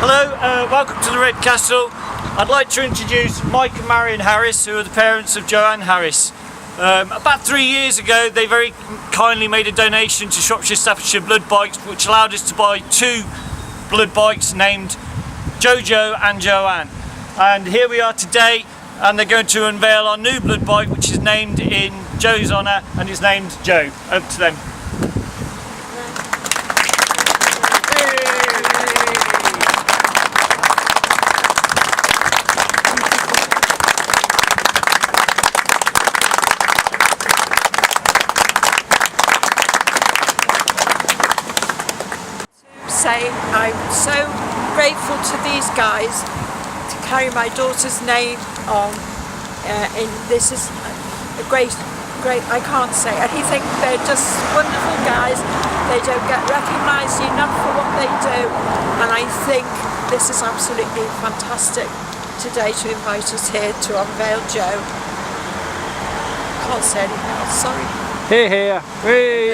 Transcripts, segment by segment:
Hello, welcome to the Red Castle. I'd like to introduce Mike and Marion Harris, who are the parents of Joanne Harris. About 3 years ago, they very kindly made a donation to Shropshire Staffordshire Blood Bikes, which allowed us to buy 2 blood bikes named Jojo and Joanne. And here we are today, and they're going to unveil our new blood bike, which is named in Joe's honour, and is named Joe. Over to them. Say I'm so grateful to these guys to carry my daughter's name on. This is a great, I can't say anything. They're just wonderful guys. They don't get recognised enough for what they do, and I think this is absolutely fantastic today to invite us here to unveil Joe. Can't say anything else, sorry. Here, here. Hey.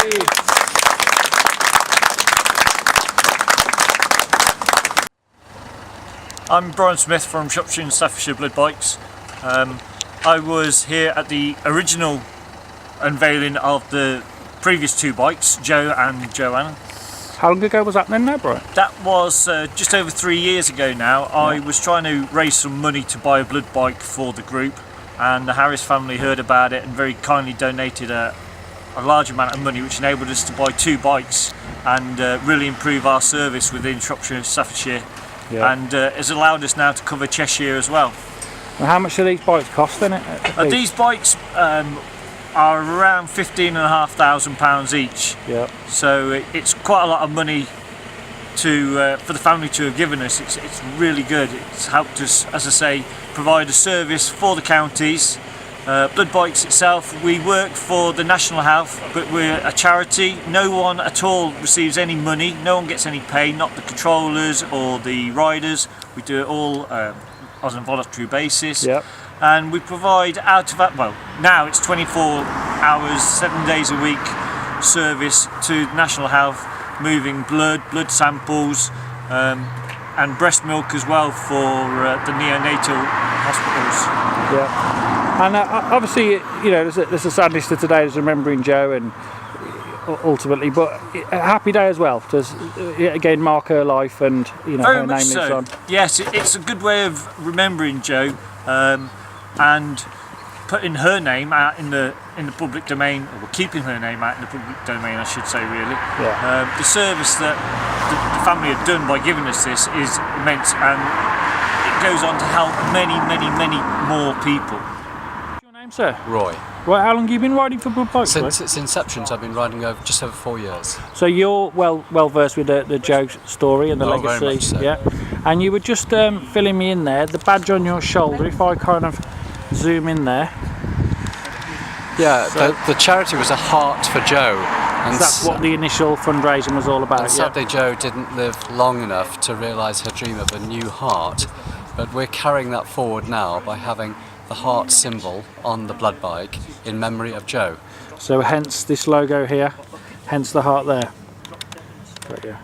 I'm Brian Smith from Shropshire and Staffordshire Blood Bikes. I was here at the original unveiling of the previous 2 bikes, Joe and Joanne. How long ago was that then now, Brian? That was just over 3 years ago now. I was trying to raise some money to buy a blood bike for the group, and the Harris family heard about it and very kindly donated a large amount of money, which enabled us to buy 2 bikes and really improve our service within Shropshire and Staffordshire. Yeah. And has allowed us now to cover Cheshire as well. And how much do these bikes cost then? These bikes are around £15,500 each. Yeah. So it's quite a lot of money to for the family to have given us. It's really good. It's helped us, as I say, provide a service for the counties. Blood Bikes itself, we work for the National Health, but we're a charity. No one at all receives any money, no one gets any pay, not the controllers or the riders. We do it all on a voluntary basis. Yep. And we provide well, now it's 24 hours, 7 days a week service to National Health, moving blood samples, and breast milk as well for the neonatal hospitals. Yeah. And obviously, you know, there's a sadness to today, there's remembering Joe, and ultimately, but a happy day as well to again mark her life, and you know, very her name much lives so. on. Yes, it's a good way of remembering Joe, and putting her name out in the public domain, or keeping her name out in the public domain, I should say, really. Yeah. The service that the family have done by giving us this is immense, and it goes on to help many more people. Sir? Roy. Right, how long have you been riding for Blood Bikes? Since its inception, I've been riding just over 4 years. So you're well versed with the Joe story and the legacy, very much so. Yeah. And you were just filling me in there. The badge on your shoulder. If I kind of zoom in there. Yeah, so the charity was a heart for Joe. And that's what the initial fundraising was all about. And sadly, Joe didn't live long enough to realise her dream of a new heart. But we're carrying that forward now by having the heart symbol on the blood bike in memory of Joe. So hence this logo here, hence the heart there. Right, yeah.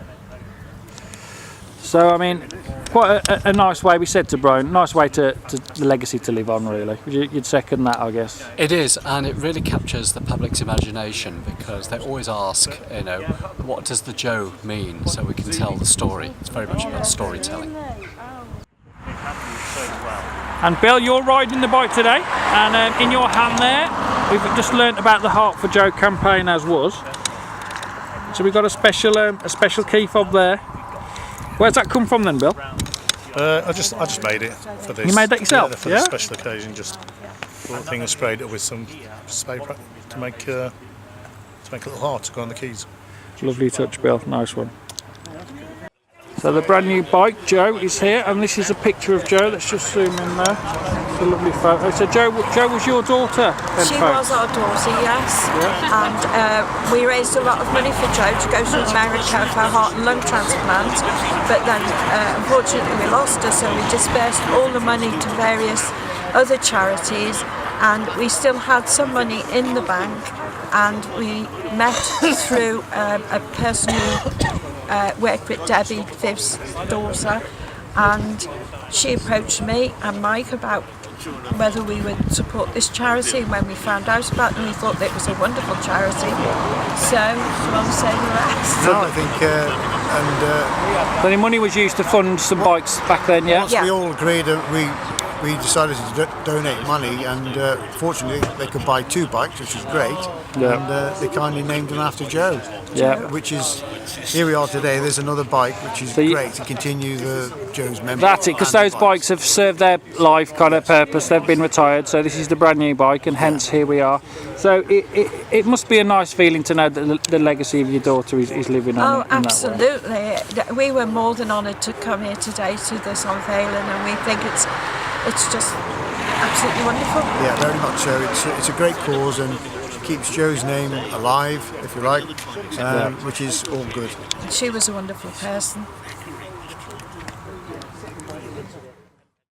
So I mean, quite a nice way, we said to Brian, nice way to the legacy to live on, really. You'd second that, I guess. It is, and it really captures the public's imagination, because they always ask, you know, what does the Joe mean, so we can tell the story. It's very much about storytelling. And Bill, you're riding the bike today, and in your hand there, we've just learnt about the Heart for Joe campaign as was. So we've got a special key fob there. Where's that come from then, Bill? I just made it for this. You made that yourself? Yeah, for this special occasion. Just brought the thing and sprayed it with some spray to make a little heart to go on the keys. Lovely touch, Bill. Nice one. So the brand new bike, Joe, is here, and this is a picture of Joe. Let's just zoom in there. It's a lovely photo. So Joe was your daughter then, She folks? was our daughter, yes. Yeah. And we raised a lot of money for Joe to go to America for a heart and lung transplant. But then, unfortunately, we lost her, so we dispersed all the money to various other charities, and we still had some money in the bank, and we met through a person who worked with Debbie, Viv's daughter, and she approached me and Mike about whether we would support this charity, and when we found out about them we thought it was a wonderful charity, so I'll say the rest. No, I think So the money was used to fund some bikes back then, yeah? once we all agreed that we decided to donate money, and fortunately they could buy 2 bikes, which was great. Yeah. And they kindly named them after Joe. Yeah. Which is, here we are today. There's another bike, which is So you- great to continue Joe's memory. That's it, because and those bikes have served their life kind of purpose. They've been retired, so this is the brand new bike, and hence here we are. So it must be a nice feeling to know that the legacy of your daughter is living on. Oh, in that way. absolutely. We were more than honoured to come here today to this unveiling, and we think it's just absolutely wonderful. Yeah, very much so. It's a great cause, and keeps Joe's name alive, if you like, which is all good. She was a wonderful person.